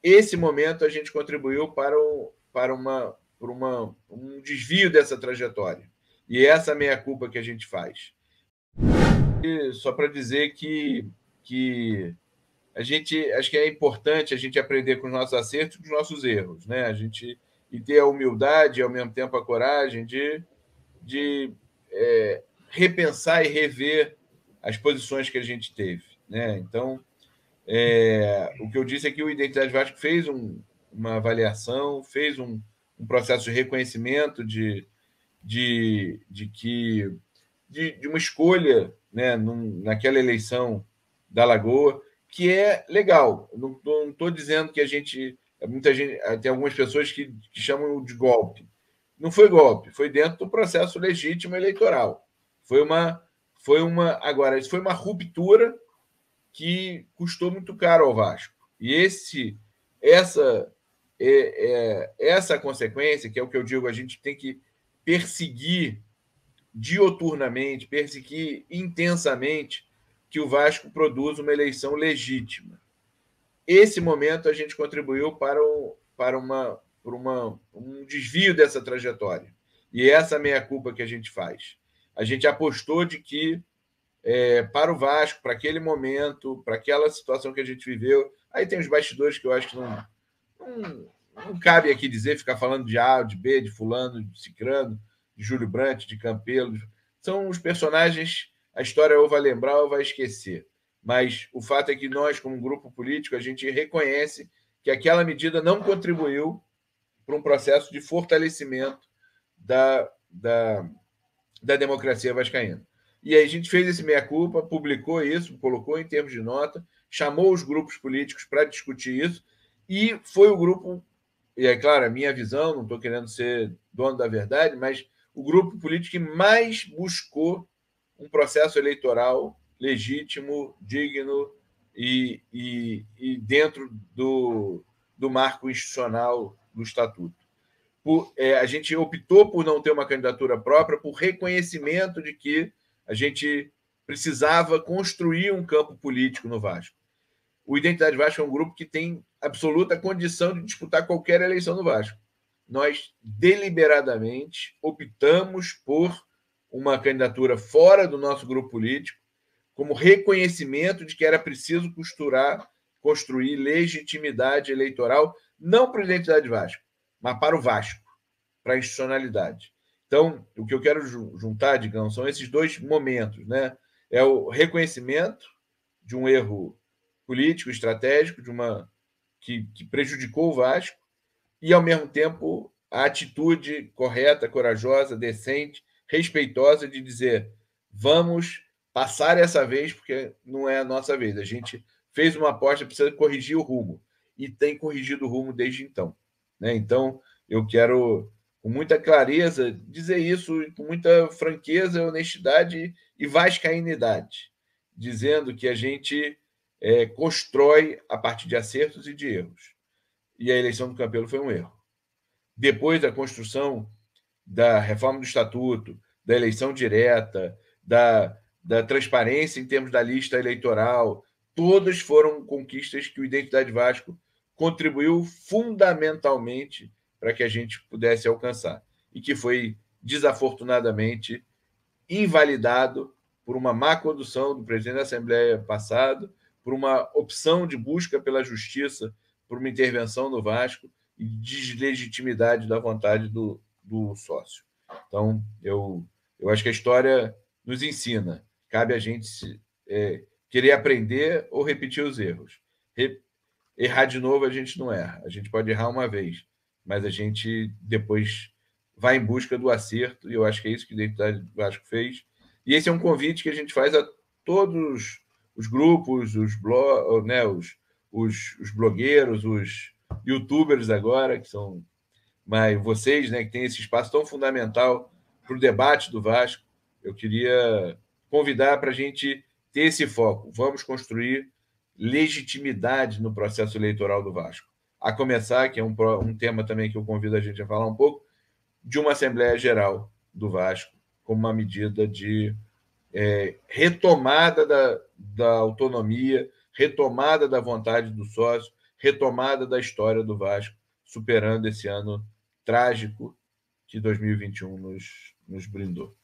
esse momento a gente contribuiu para um desvio dessa trajetória. E essa meia-culpa que a gente faz. E só para dizer que a gente acho que é importante a gente aprender com os nossos acertos e com os nossos erros, né? A gente e ter a humildade e ao mesmo tempo a coragem de repensar e rever as posições que a gente teve, né? Então, o que eu disse é que o Identidade Vasco fez uma avaliação, fez um processo de reconhecimento de que de uma escolha, né, naquela eleição da Lagoa, que é legal. Não estou dizendo que a gente. Muita gente, tem algumas pessoas que chamam de golpe. Não foi golpe, foi dentro do processo legítimo eleitoral. Foi uma. Agora, isso foi uma ruptura que custou muito caro ao Vasco. E essa, essa consequência, que é o que eu digo, a gente tem que perseguir dioturnamente, perseguir intensamente que o Vasco produza uma eleição legítima. Esse momento a gente contribuiu para um desvio dessa trajetória. E essa meia-culpa que a gente faz. A gente apostou de que, para o Vasco, para aquele momento, para aquela situação que a gente viveu, aí tem os bastidores que eu acho que não cabe aqui dizer, ficar falando de A, de B, de fulano, de cicrano, de Júlio Brandt, de Campelo. São os personagens, a história ou vai lembrar ou vai esquecer. Mas o fato é que nós, como grupo político, a gente reconhece que aquela medida não contribuiu para um processo de fortalecimento da democracia vascaína. E aí a gente fez esse meia-culpa, publicou isso, colocou em termos de nota, chamou os grupos políticos para discutir isso, e foi o grupo, e é claro, a minha visão, não estou querendo ser dono da verdade, mas o grupo político que mais buscou um processo eleitoral legítimo, digno e dentro do marco institucional do Estatuto. A gente optou por não ter uma candidatura própria, por reconhecimento de que a gente precisava construir um campo político no Vasco. O Identidade Vasco é um grupo que tem absoluta condição de disputar qualquer eleição no Vasco. Nós deliberadamente optamos por uma candidatura fora do nosso grupo político, como reconhecimento de que era preciso construir legitimidade eleitoral, não para a Identidade Vasco, mas para o Vasco, para a institucionalidade. Então, o que eu quero juntar, digamos, são esses dois momentos, né? É o reconhecimento de um erro político, estratégico, que prejudicou o Vasco, e, ao mesmo tempo, a atitude correta, corajosa, decente, respeitosa de dizer: vamos passar essa vez, porque não é a nossa vez. A gente fez uma aposta, precisa corrigir o rumo, e tem corrigido o rumo desde então, né? Então, eu quero, com muita clareza, dizer isso, com muita franqueza, honestidade e vascainidade, dizendo que a gente constrói a partir de acertos e de erros. E a eleição do Campelo foi um erro. Depois da construção da reforma do Estatuto, da eleição direta, da transparência em termos da lista eleitoral, todas foram conquistas que o Identidade Vasco contribuiu fundamentalmente para que a gente pudesse alcançar, e que foi, desafortunadamente, invalidado por uma má condução do presidente da Assembleia passado, por uma opção de busca pela justiça, por uma intervenção no Vasco e deslegitimidade da vontade do sócio. Então, eu acho que a história nos ensina. Cabe a gente querer aprender ou repetir os erros. Errar de novo a gente não erra. A gente pode errar uma vez, mas a gente depois vai em busca do acerto, e eu acho que é isso que o Identidade Vasco fez. E esse é um convite que a gente faz a todos os grupos, os blogueiros, os youtubers agora, que são vocês, né, que têm esse espaço tão fundamental para o debate do Vasco. Eu queria convidar para a gente ter esse foco. Vamos construir legitimidade no processo eleitoral do Vasco. A começar, que é um tema também que eu convido a gente a falar um pouco, de uma Assembleia Geral do Vasco, como uma medida de retomada da autonomia, retomada da vontade do sócio, retomada da história do Vasco, superando esse ano trágico que 2021 nos brindou.